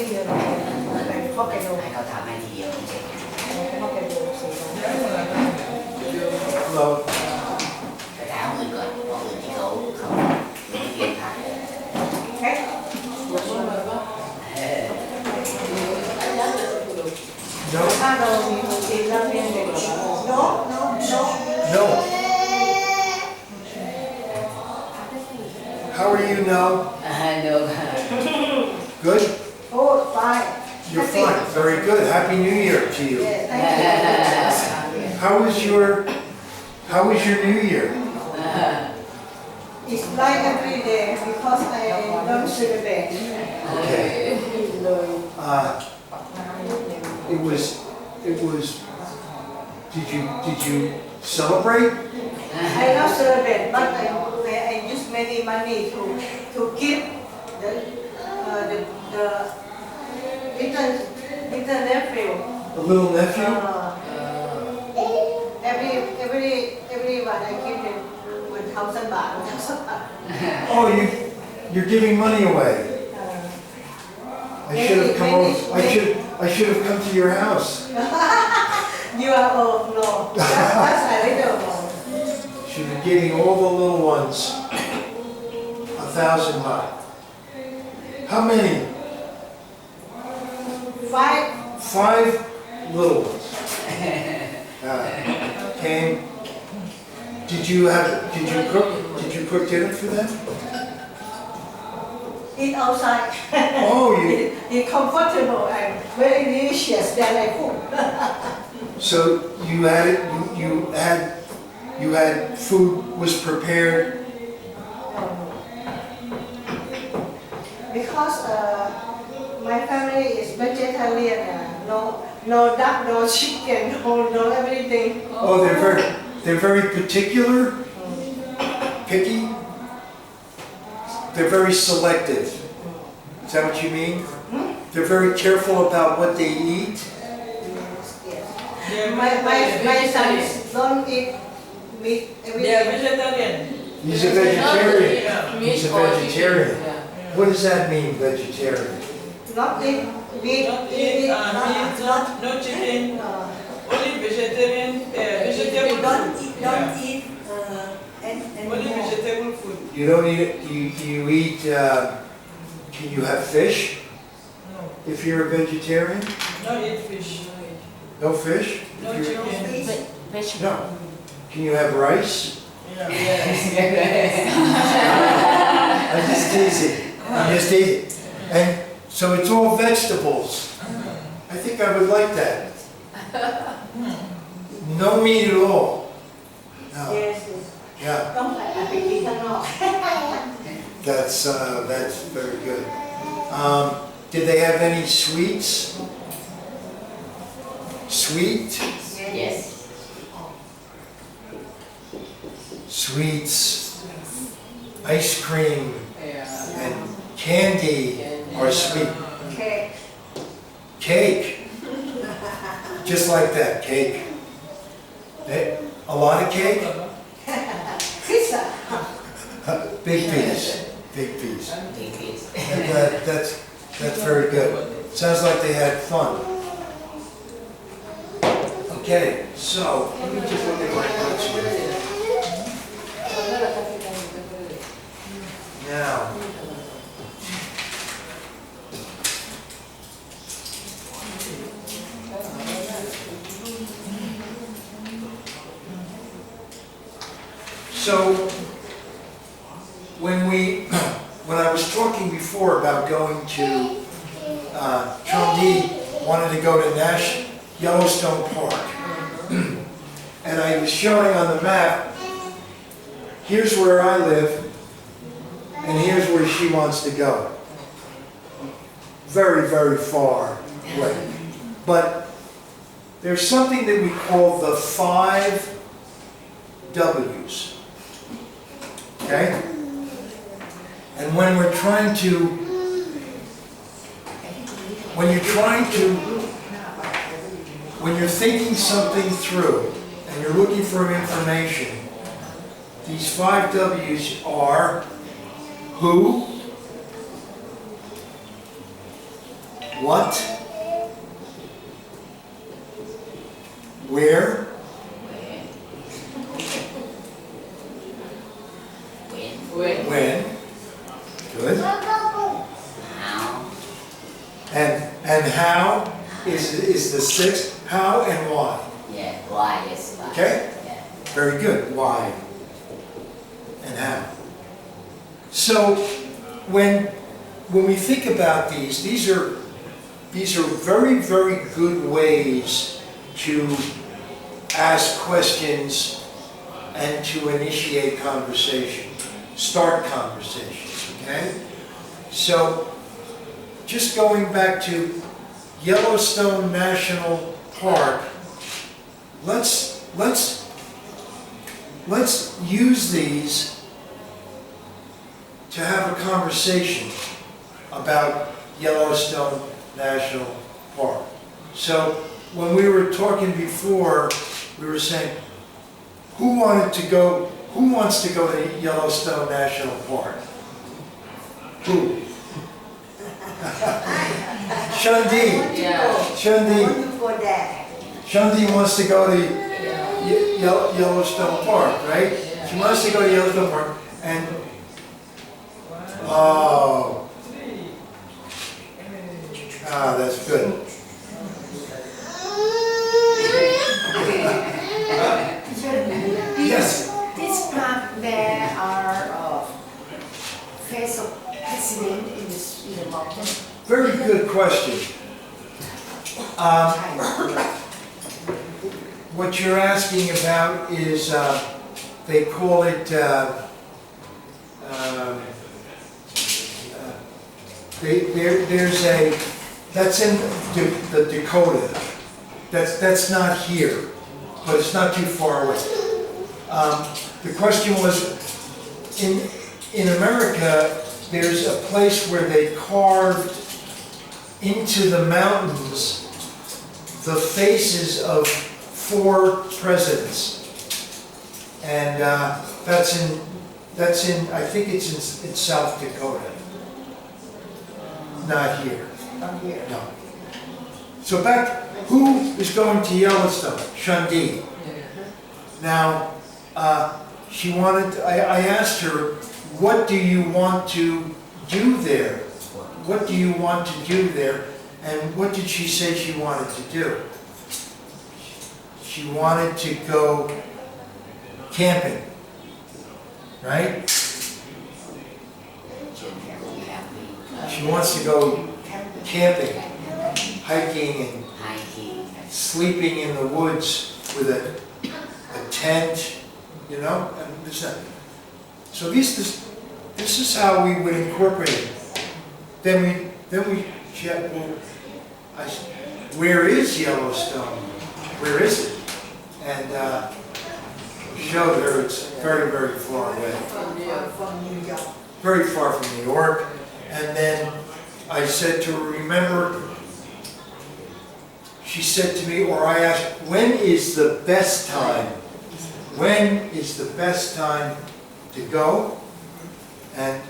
ที่เดียวแต่ข้อแกโดให้เขาทำให้ทีเดียวเฉยข้อแกโดสีเราไปถามอื่นก่อนเพราะอื่นที่เขาไม่เรียนผ่านแค่No. No. How are you now? No. Good? Oh, fine. You're fine. Very good. Happy New Year to you. Yes, thank you. How was your New Year? It's like every day because I don't celebrate. Okay. It was. Did you celebrate? I not celebrate, but I use many money to give the little nephew. A little nephew? Everyone I give him 1,000 baht. Oh, you're giving money away. I should have come over. I should have come to your house. You are old, no. That's a little one. Should be giving all the little ones 1,000 baht. How many? 5. 5 little ones. Came. Did you cook? Did you cook dinner for them? Eat outside. Oh, It's comfortable and very delicious than I cook. So you had it. You had food was prepared. Because my family is vegetarian, no duck, no chicken, no everything. Oh, they're very particular, picky. They're very selective. Is that what you mean? They're very careful about what they eat. Yes. My sons don't eat meat every They are day. vegetarian. He's a vegetarian. He's a Meat or vegetarian. chicken. What does that mean, vegetarian? Not eat meat. Not eat meat, no chicken. Only vegetarian. Vegetable food. Don't eat Only anymore. vegetable food. You don't eat. Do you eat? Can you have fish No. if you're a vegetarian? No eat fish. No fish. No If you're- chicken. No. Can you have rice? Yeah. I'm just teasing. I'm just teasing. And so it's all vegetables. I think I would like that. No meat at all. No. Yes. Yeah, ต้องใส่อาไปกินข้างนอก that's very good. Did they have any sweets? Sweet? Yes. Sweets, ice cream, and candy are sweet. Cake. Cake. Just like that, cake. A lot of cake? Pizza. Big piece. Big piece. Big piece. That's very good. Sounds like they had fun. Okay, so let me just look at my notes here. Now, so when I was talking before about going to Chongdi, wanted to go to Yellowstone Park, and I was showing on the map, here's where I live, and here's where she wants to go. Very, very far away. But there's something that we call the 5 W's. Okay? And when you're thinking something through and you're looking for information, these 5 W's are who, what, where, when when, good, how and how is the sixth, how and why. yeah why yes why Okay. yeah Very good. Why and how. So when we think about these are very, very good ways to ask questions and to initiate conversation, start conversations, okay? So just going back to Yellowstone National Park, let's use these to have a conversation about Yellowstone National Park. So when we were talking before, we were saying, who wants to go to Yellowstone National Park? Who? Shundi. Shundi. I want to go there. Shundi wants to go to Yellowstone Park, right? She wants to go to Yellowstone Park, and that's good. Yes. This park, there are face of president in the mountain. Very good question. What you're asking about is they call it there's a that's in the Dakota. That's not here, but it's not too far away. The question was, in America, there's a place where they carved into the mountains the faces of 4 presidents, and that's in I think it's in South Dakota. Not here. From here. No. So back, who is going to Yellowstone? Shundi. Now, she wanted, I asked her, what do you want to do there? What do you want to do there? And what did she say she wanted to do? She wanted to go camping, right? She wants to go camping, hiking, and sleeping in the woods with a tent, you know, and this that. So this is how we would incorporate it. Then we check. Well, where is Yellowstone? Where is it? And showed her it's very, very far away. From New York. Very far from New York. And then I said to her, remember, she said to me, or I asked, when is the best time? When is the best time to go? And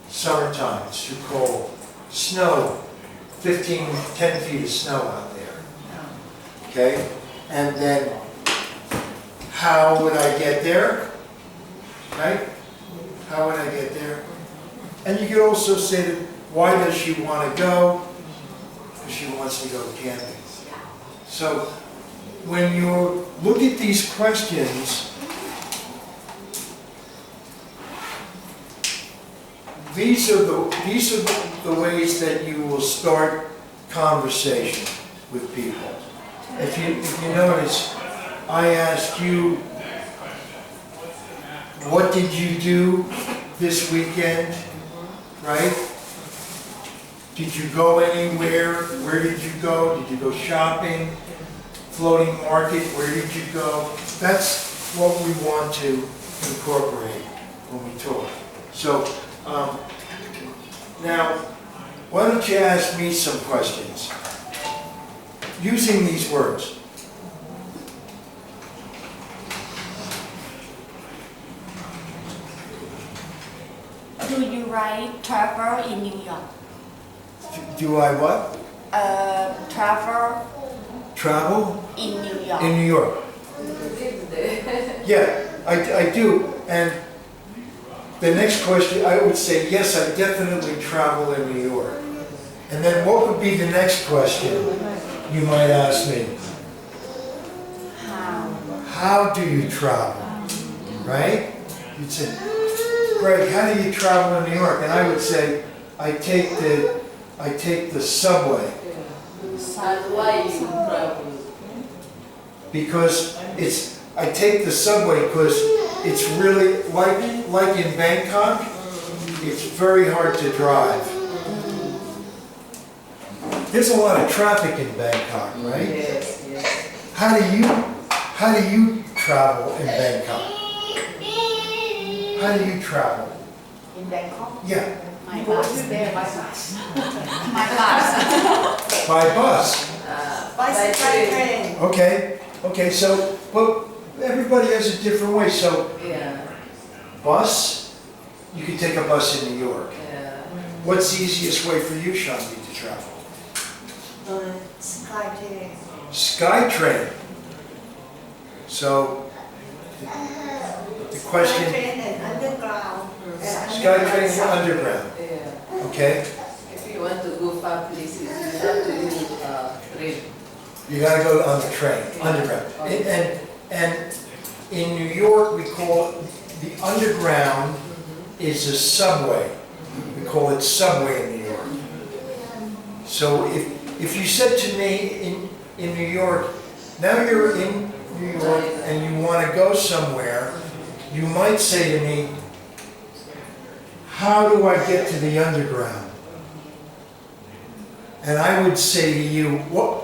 summertime, it's too cold. Snow, 10 feet of snow out there. Okay? And then, how would I get there? Right? How would I get there? And you could also say that, why does she want to go? Because she wants to go camping. So, when you look at these questions, these are the ways that you will start conversation with people. If you notice, I asked you, what did you do this weekend, right? Did you go anywhere? Where did you go? Did you go shopping? Floating market, where did you go? That's what we want to incorporate when we talk. So, now, why don't you ask me some questions using these words? Do you like travel in New York? Do I what? travel Travel in New York. in New York. Yeah, I do. And the next question, I would say, yes, I definitely travel in New York. And then what would be the next question you might ask me? How do you travel? Right? You'd say, Greg, how do you travel in New York? And I would say, I take the subway. Why you travel? Because I take the subway because it's really, like in Bangkok, it's very hard to drive. There's a lot of traffic in Bangkok, right? Yes, yes. How do you travel in Bangkok? How do you travel? In Bangkok. Yeah, My bus there, my bus. My bus. by bus. By train. Okay, so, but everybody has a different way. So, Yeah, bus, you can take a bus in New York. yeah. What's the easiest way for you, Shanti, to travel? Sky train. SkyTrain. So, the question, Train and underground. SkyTrain and underground, Yeah. okay? If you want to go far places, you have to use train. You gotta go on the train, underground. And in New York, we call it, the underground is a subway. We call it subway in New York. So if you said to me in New York, now you're in New York and you want to go somewhere, you might say to me, how do I get to the underground? And I would say to you, what?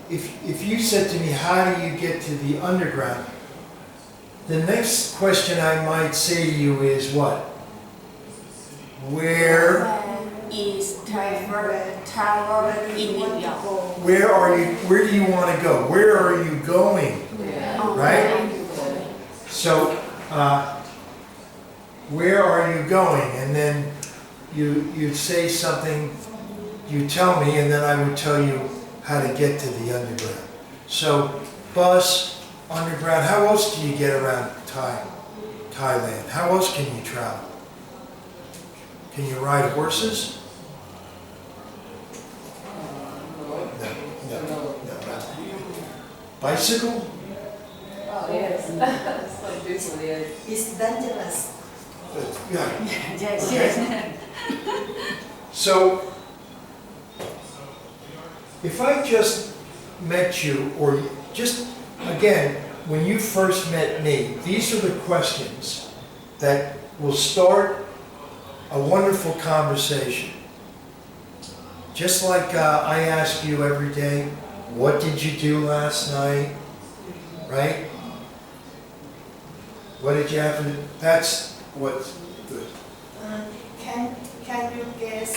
If you said to me, how do you get to the underground? The next question I might say to you is what? Where Is travel in New York. where do you want to go? Where are you going? Right? So, where are you going? And then you'd say something, you tell me, and then I would tell you how to get to the underground. So, bus, underground, how else do you get around Thailand? How else can you travel? Can you ride horses? No. Bicycle? Oh, yes. Some people, yes. It's dangerous. Yeah. Yes. So, if I just met you, or just, again, when you first met me, these are the questions that will start a wonderful conversation. Just like I ask you every day, what did you do last night? Right? What did you have? That's what's good. Can you guess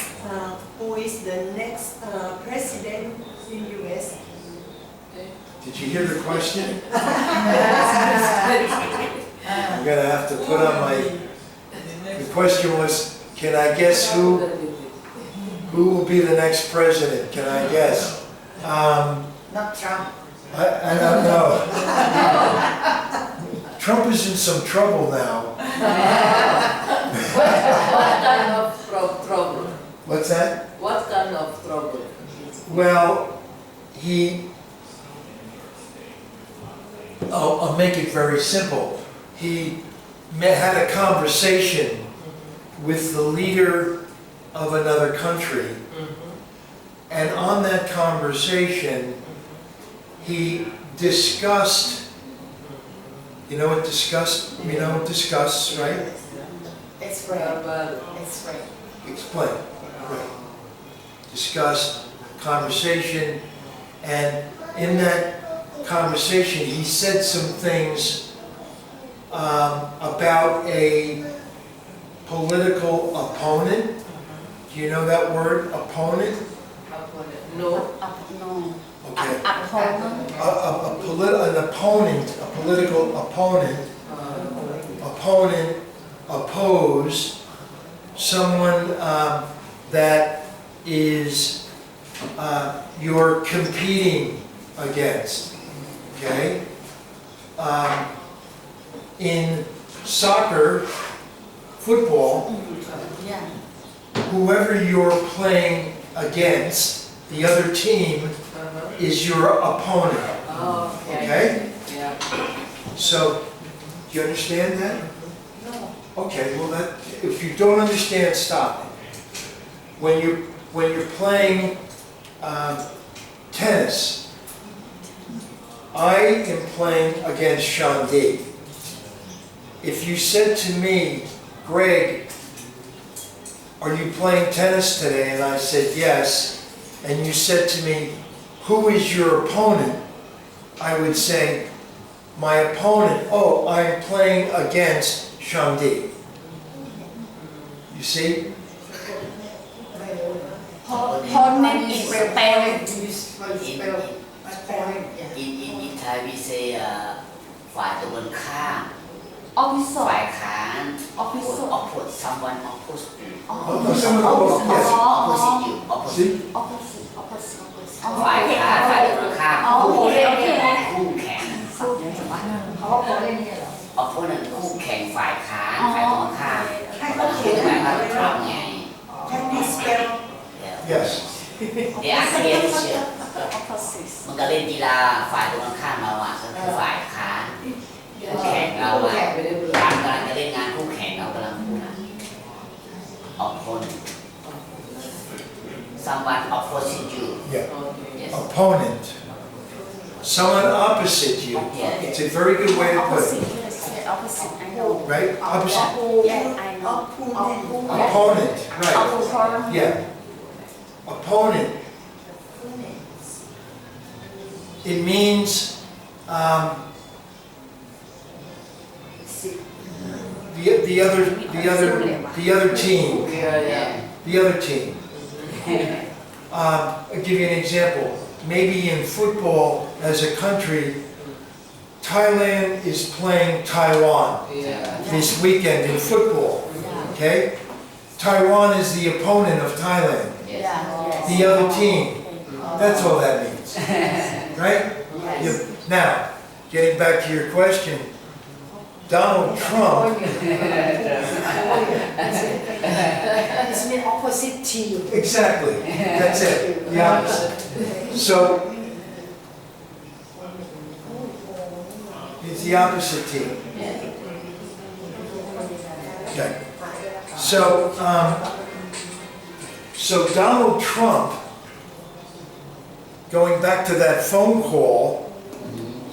who is the next president in US? Did you hear the question? I'm gonna have to put on my. The question was, can I guess who will be the next president? Can I guess? Not Trump. I don't know. Trump is in some trouble now. What kind of trouble? What's that? What kind of trouble? Well, I'll make it very simple. He had a conversation with the leader of another country. And on that conversation, he discussed, you know what discuss, right? Explain. Explain. Explain. Right. Discussed, conversation, and in that conversation, he said some things about a political opponent. Do you know that word, opponent? No. No. Okay. Opponent. A political opponent, oppose someone that is you're competing against. Okay? In soccer, football, Yeah. whoever you're playing against, the other team is your opponent. Oh, Okay? Yeah. So, do you understand that? No. Okay, well that, if you don't understand, stop. When you're playing tennis, I am playing against Shandi. If you said to me, Greg, are you playing tennis today? And I said yes, and you said to me, who is your opponent? I would say, my opponent, oh, I'm playing against Shandi. You see? Opponent is spelling. In Thai we say ฝ่ายตรงกันข้าม Opposite. ฝ่ายค้าน Opposite. oppose someone oppose you Oh, someone opposite, yes. opposite you opposite See? Opposite. Opposite. ฝ่ายค้านฝ่ายตรงกันข้าม โอเคโอเค คู่แข่ง เขาว่าเขาเล่นเนี่ยเหรอ opponent คู่แข่งฝ่ายค้านฝ่ายตรงกันข้าม ให้เขาเขียน หมายความว่าทำไง Can you spell Yes. they are against you Opposite. มันก็เล่นกีฬาฝ่ายตรงกันข้ามเราอ่ะก็คือฝ่ายค้านคู่แข่งเราอ่ะกำลังจะเล่นงานคู่แข่งเรากำลังพูดนะ opponent someone opposite you Yeah. yes Opponent. Someone opposite you. Yeah. It's a very good way to put Opposite. it. Yes, opposite. I know. Right? Opposite. Yeah, I know. Opponent. Right. Opponent. Yeah. Opponent. It means the other team. yeah The other team. I'll give you an example. Maybe in football, as a country, Thailand is playing Taiwan this weekend in football. Okay? Taiwan is the opponent of Thailand, yes the other team. That's all that means. Right? You- Now, getting back to your question, Donald Trump, It's mean opposite team. exactly, that's it, the opposite. So, it's the opposite team. Okay. So Donald Trump, going back to that phone call,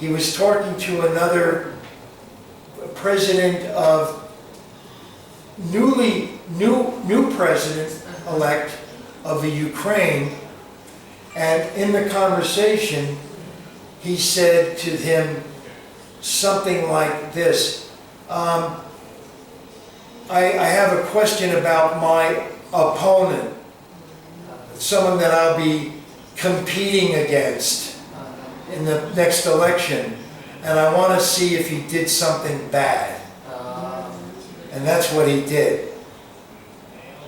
he was talking to another president of new president-elect of the Ukraine, and in the conversation, he said to him something like this, I have a question about my opponent, someone that I'll be competing against in the next election, and I want to see if he did something bad. And that's what he did.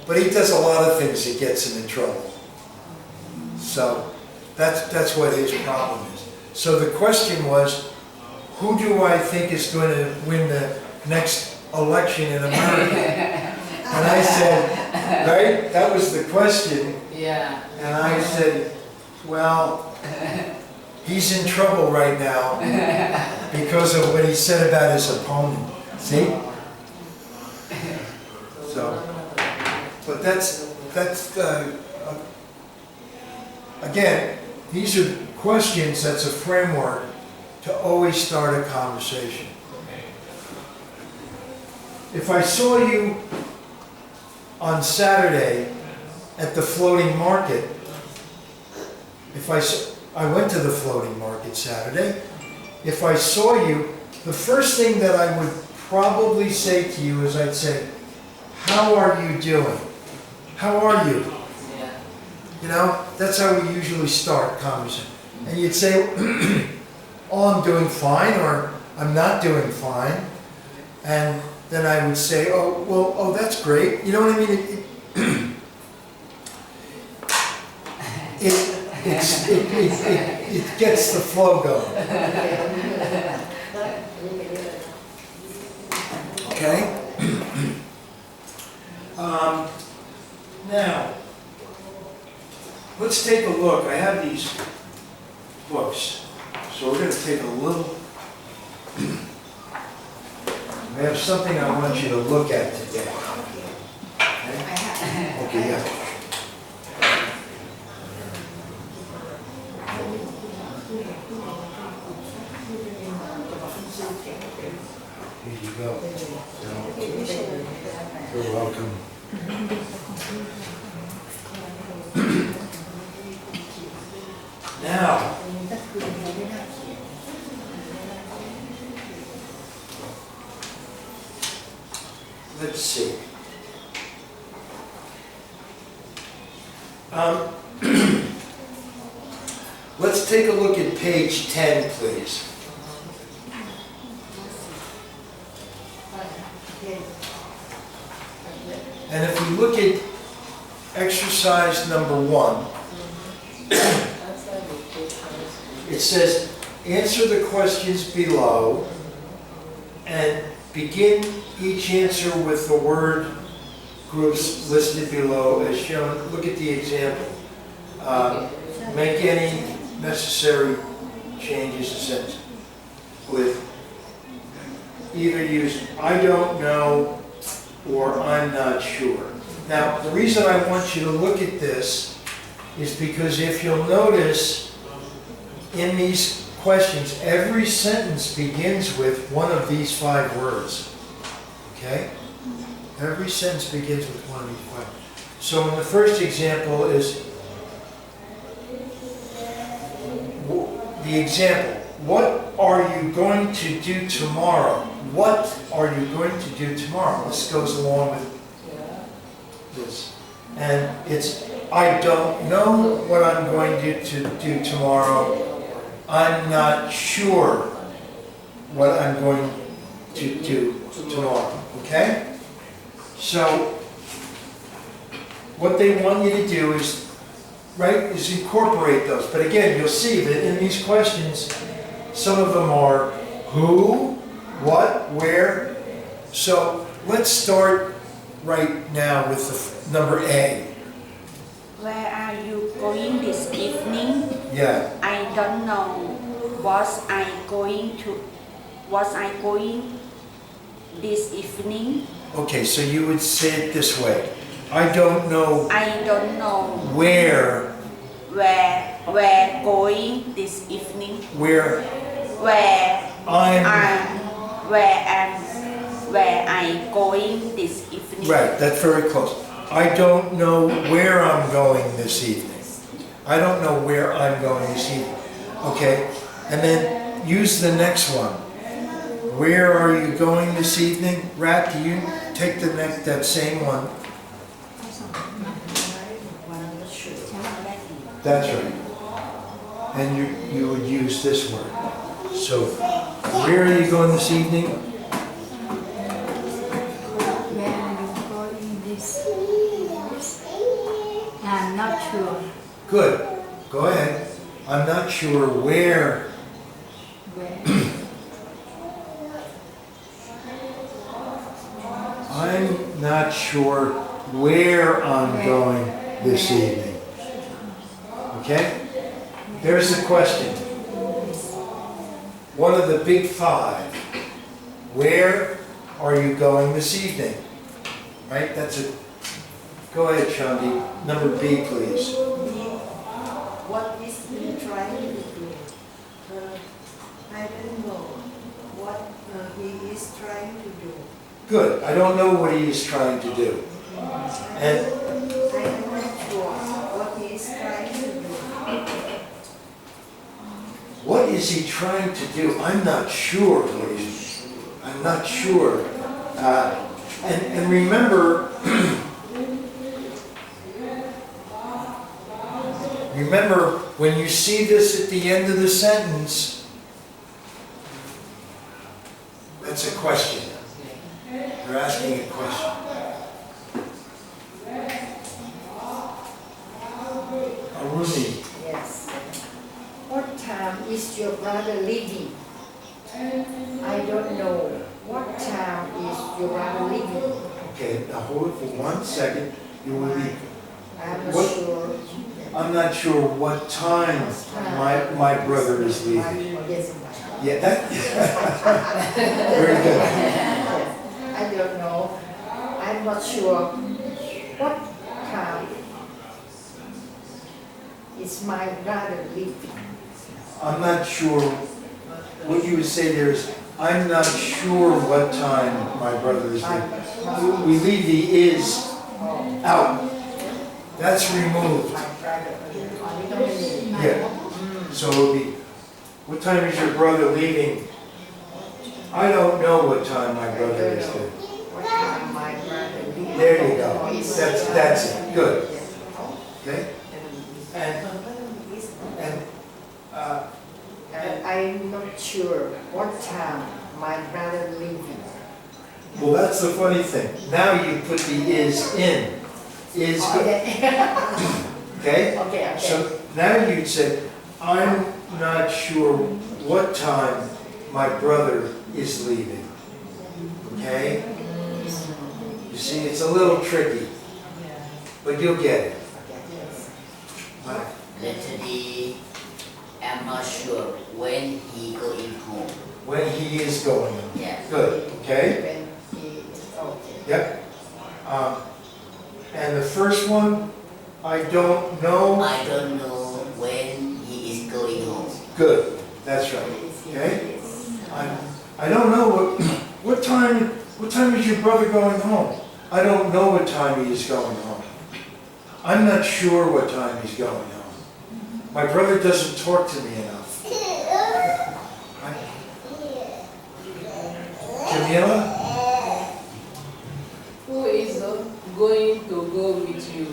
But he does a lot of things that gets him in trouble. So that's what his problem is. So the question was, who do I think is going to win the next election in America? And I said, right? That was the question. Yeah. And I said, well, he's in trouble right now because of what he said about his opponent. See? So, but that's again, these are questions, that's a framework to always start a conversation. If I saw you on Saturday at the floating market, I went to the floating market Saturday. If I saw you, the first thing that I would probably say to you is I'd say, how are you doing? How are you? Yeah. You know, that's how we usually start conversation. And you'd say, oh, I'm doing fine, or I'm not doing fine. And then I would say, oh, well, oh, that's great. You know what I mean? it gets the flow going. Okay? Now, let's take a look. I have these books. So we're going to take a little... I have something I want you to look at today. Okay? Okay, yeah. Here you go. You're welcome. Now, let's see. Let's take a look at page 10, please. And if we look at exercise number 1, it says, answer the questions below and begin each answer with the word groups listed below as shown. Look at the example. Make any necessary changes to sentence with either use I don't know or I'm not sure. Now, the reason I want you to look at this is because if you'll notice in these questions, every sentence begins with one of these 5 words. Okay? Every sentence begins with one of these 5. So in the first example is the example. What are you going to do tomorrow? What are you going to do tomorrow? This goes along with this. And it's, I don't know what I'm going to do tomorrow. I'm not sure what I'm going to do tomorrow. Okay? So, what they want you to do is, right, is incorporate those. But again, you'll see that in these questions, some of them are who, what, where. So, let's start right now with the number A. Where are you going this evening? Yeah. I don't know. Was I going this evening? Okay, so you would say it this way. I don't know I don't know where going this evening. where I'm going this evening. right, that's very close. I don't know where I'm going this evening. I don't know where I'm going this evening. Okay, and then use the next one. Where are you going this evening? Rat, do you take that same one? That's right. And you would use this word. So, where are you going this evening? Where are you going this? I'm not sure. Good. Go ahead. I'm not sure where. I'm not sure where I'm going this evening. Okay? There's the question. One of the big 5. Where are you going this evening? Right? That's it. Go ahead, Chandi. Number B, please. What is he trying to do? I don't know what he is trying to do. Good. I don't know what he is trying to do. And I am not sure what he is trying to do. what is he trying to do? I'm not sure. I'm not sure. And remember, remember when you see this at the end of the sentence, that's a question. They're asking a question. Aruni. time is your brother leaving? I don't know. What time is your brother leaving? Okay, now hold it for 1 second. You will leave. I'm not What? sure. I'm not sure what time my brother is leaving. Yes. Yeah, that. Very good. I don't know. I'm not sure what time is my brother leaving. I'm not sure. What you would say there is, I'm not sure what time my brother is leaving. We leave the is out. That's removed. My brother. Yeah. So it would be, what time is your brother leaving? I don't know what time my brother is leaving. What time my brother leaving? There you go. That's it. Good. Okay? And I'm not sure what time my brother leaving. well, that's the funny thing. Now you put the is in. Is good. Okay? Okay. So now you'd say, I'm not sure what time my brother is leaving. Okay? You see, it's a little tricky, but you'll get it. Right. Letter D. I'm not sure when he going home. When he is going. Yeah. Good. Okay? When he is okay. Yep. And the first one, I don't know. I don't know when he is going home. Good. That's right. Okay? I don't know what time is your brother going home? I don't know what time he is going home. I'm not sure what time he's going home. My brother doesn't talk to me enough. Jamila? Who is going to go with you?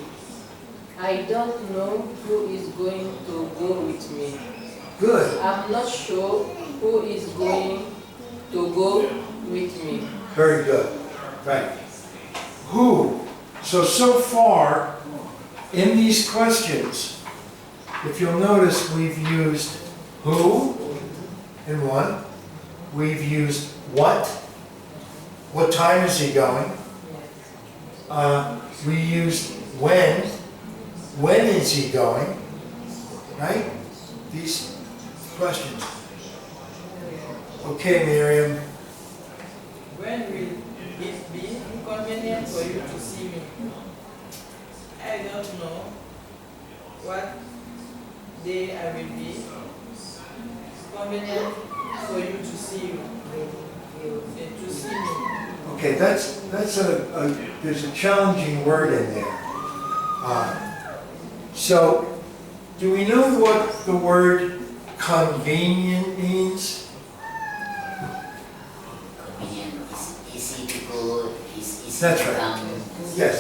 I don't know who is going to go with me. Good. I'm not sure who is going to go with me. Very good. Right. Who? So far, in these questions, if you'll notice, we've used who in one. We've used what. What time is he going? We used when. When is he going? Right? These questions. Okay, Miriam. When will it be convenient for you to see me? I don't know what day I will be convenient for you to see you. To see me. Okay, that's there's a challenging word in there. So, do we know what the word convenient means? Convenient is easy to go. Is easy That's to right. come. Yes.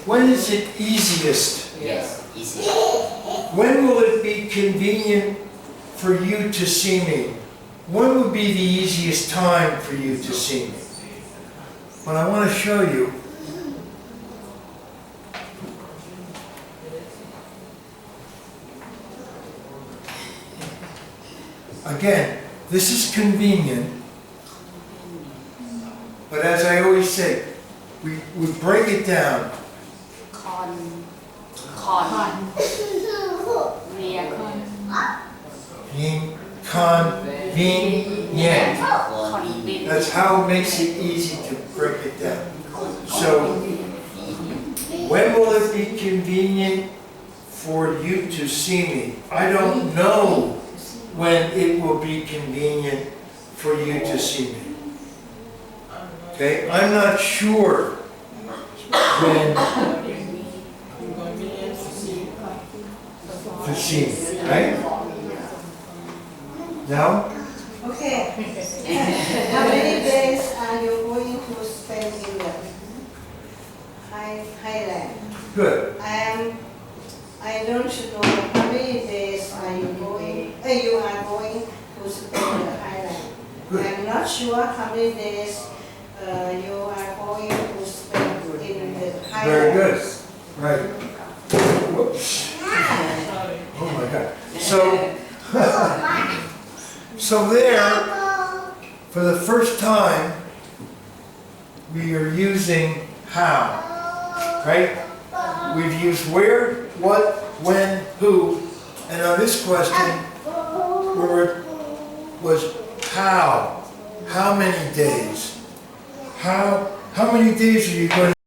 When is it easiest? Yes, easy. When will it be convenient for you to see me? When would be the easiest time for you to see me? But I want to show you. Again, this is convenient, but as I always say, we break it down. Convenient. That's how it makes it easy to break it down. So, when will it be convenient for you to see me? I don't know when it will be convenient for you to see me. Okay, I'm not sure when Convenient to see you. to see me, right? Now, Okay. How many days are you going to spend in the Thailand? good. I don't know how many days are you going. You are going to spend in the Thailand. Good. I'm not sure how many days you are going to spend in the Thailand. Very good. Right. Whoops. Sorry. Oh my God. So, So there, for the first time, we are using how, right? We've used where, what, when, who, and on this question, was how. How many days? How many days are you going to